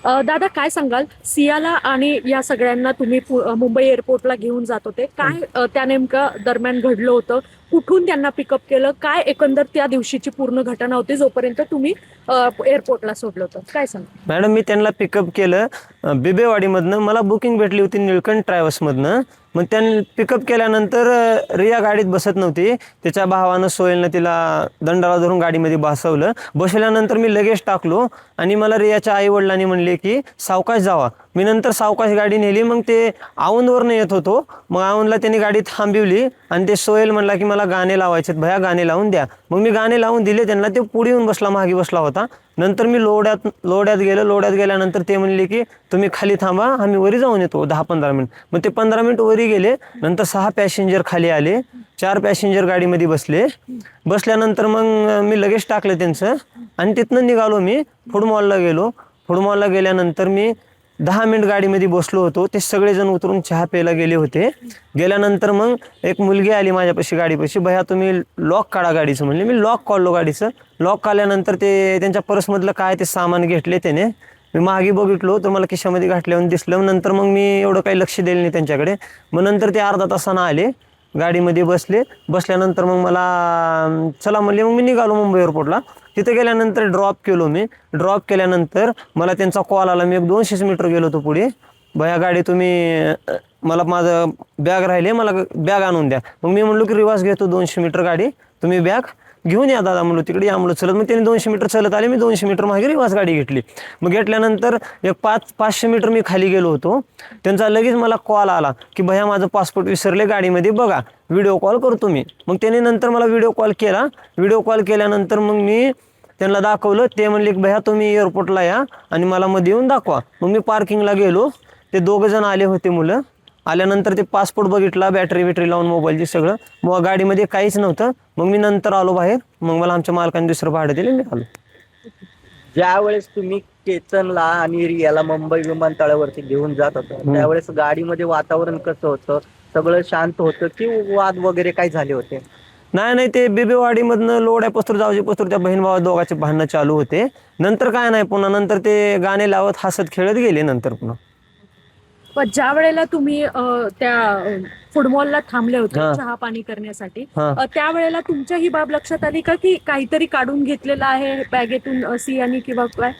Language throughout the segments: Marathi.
दादा काय सांगाल, सियाला आणि या सगळ्यांना तुम्ही मुंबई एअरपोर्टला घेऊन जात होते, काय त्या नेमका दरम्यान घडलं होतं? कुठून त्यांना पिकअप केलं? काय एकंदर त्या दिवशीची पूर्ण घटना होती जोपर्यंत तुम्ही एअरपोर्टला सोडलं होतं? काय सांग मॅडम, मी त्यांना पिकअप केलं बिबेवाडीमधनं. मला बुकिंग भेटली होती निळकंठ ट्रॅव्हल्समधनं. मग त्यांनी पिकअप केल्यानंतर रिया गाडीत बसत नव्हती. त्याच्या भावानं सोहेलनं तिला दंडाला धरून गाडीमध्ये बसवलं. बसवल्यानंतर मी लगेच टाकलो आणि मला रियाच्या आईवडिलांनी म्हणले की सावकाश जावा. मी नंतर सावकाश गाडी नेली. मग ते औंधवरनं येत होतो. मग औंधला त्यांनी गाडी थांबवली आणि ते सोहेल म्हणला की मला गाणे लावायचे, भया गाणे लावून द्या. मग मी गाणे लावून दिले त्यांना. ते पुढे येऊन बसला, मागे बसला होता. नंतर मी लोड्यात गेलो. लोड्यात गेल्यानंतर ते म्हणले की तुम्ही खाली थांबा, आम्ही वरी जाऊन येतो 10-15 मिनिट. मग ते 15 मिनिट वरी गेले. नंतर 6 पॅसेंजर खाली आले, 4 पॅसेंजर गाडीमध्ये बसले. बसल्यानंतर मग मी लगेच टाकलं त्यांचं आणि तिथनं निघालो. मी फूड मॉलला गेलो. फूड मॉलला गेल्यानंतर मी 10 मिनिट गाडीमध्ये बसलो होतो. ते सगळेजण उतरून चहा प्यायला गेले होते. गेल्यानंतर मग एक मुलगी आली माझ्यापाशी गाडीपाशी, भैया तुम्ही लॉक काढा गाडीचं म्हणले. मी लॉक काढलो गाडीचं. लॉक काढल्यानंतर ते त्यांच्या पर्समधलं काय ते सामान घेतले त्याने. मी मागे बघितलो तर मला खिशामध्ये घातल्यावर दिसलं. नंतर मग मी एवढं काही लक्ष दिलं नाही त्यांच्याकडे. मग नंतर ते अर्धा तासानं आले, गाडीमध्ये बसले. बसल्यानंतर मग मला चला म्हणले. मग मी निघालो मुंबई एअरपोर्टला. तिथे गेल्यानंतर ड्रॉप केलो मी. ड्रॉप केल्यानंतर मला त्यांचा कॉल आला. मी 200 मीटर गेलो होतो पुढे. भया गाडी तुम्ही मला माझं बॅग राहिले, मला बॅग आणून द्या. मग मी म्हणलो की रिवाज घेतो 200 मीटर गाडी, तुम्ही बॅग घेऊन या दादा म्हणलो तिकडे या म्हणलो चलत. मग त्यांनी 200 मीटर चलत आले. मी 200 मीटर मागे रिवाज गाडी घेतली. मग घेतल्यानंतर एक 500 मीटर मी खाली गेलो होतो. त्यांचा लगेच मला कॉल आला की भैया माझं पासपोर्ट विसरले गाडीमध्ये, बघा व्हिडिओ कॉल करतो मी. मग त्यांनी नंतर मला व्हिडिओ कॉल केला. व्हिडिओ कॉल केल्यानंतर मग मी त्यांना दाखवलं. ते म्हणले की भैया तुम्ही एअरपोर्टला या आणि मला मध्ये येऊन दाखवा. मग मी पार्किंगला गेलो. ते 2 जण आले होते मुलं. आल्यानंतर ते पासपोर्ट बघितला, बॅटरी लावून मोबाईलची सगळं. मग गाडीमध्ये काहीच नव्हतं. मग मी नंतर आलो बाहेर. मग मला आमच्या मालकाने दुसरं भाडं दिलं, मी आलो. ज्यावेळेस तुम्ही केतनला आणि रियाला मुंबई विमानतळावरती घेऊन जात होता, त्यावेळेस गाडीमध्ये वातावरण कसं होतं? सगळं शांत होतं की वाद वगैरे काय झाले होते? नाही, ते बिबेवाडीमधनं लोड्यापस्तूर जावजीपस्तूर त्या बहीण भावा दोघांचे भांडणं चालू होते. नंतर काय नाही, पुन्हा नंतर ते गाणे लावत हसत खेळत गेले नंतर पुन्हा. पण ज्या वेळेला तुम्ही त्या फुटबॉलला थांबले होते चहा पाणी करण्यासाठी, त्यावेळेला तुमच्या ही बाब लक्षात आली का की काहीतरी काढून घेतलेलं आहे बॅगेतून सियानी किंवा काय?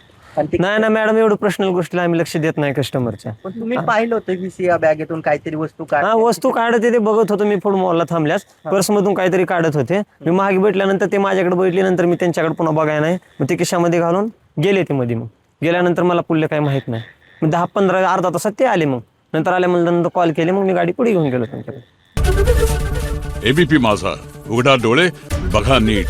नाही मॅडम, एवढं पर्सनल गोष्टीला आम्ही लक्ष देत नाही कस्टमरच्या. पण तुम्ही पाहिलं होतं की सिया बॅगेतून काहीतरी वस्तू वस्तू काढत ते बघत होतो मी. फूड मॉलला थांबल्यास पर्समधून काहीतरी काढत होते. मी मागे भेटल्यानंतर ते माझ्याकडे बघितले. नंतर मी त्यांच्याकडे पुन्हा बघायला नाही. मग ते खिशामध्ये घालून गेले ते मध्ये. मग गेल्यानंतर मला पुढले काही माहित नाही. मग 10-15 अर्धा तासात ते आले. मग नंतर आल्यानंतर नंतर कॉल केले. मग मी गाडी पुढे घेऊन गेलो त्यांच्याकडे. एबीपी माझा, उघडा डोळे बघा नीट.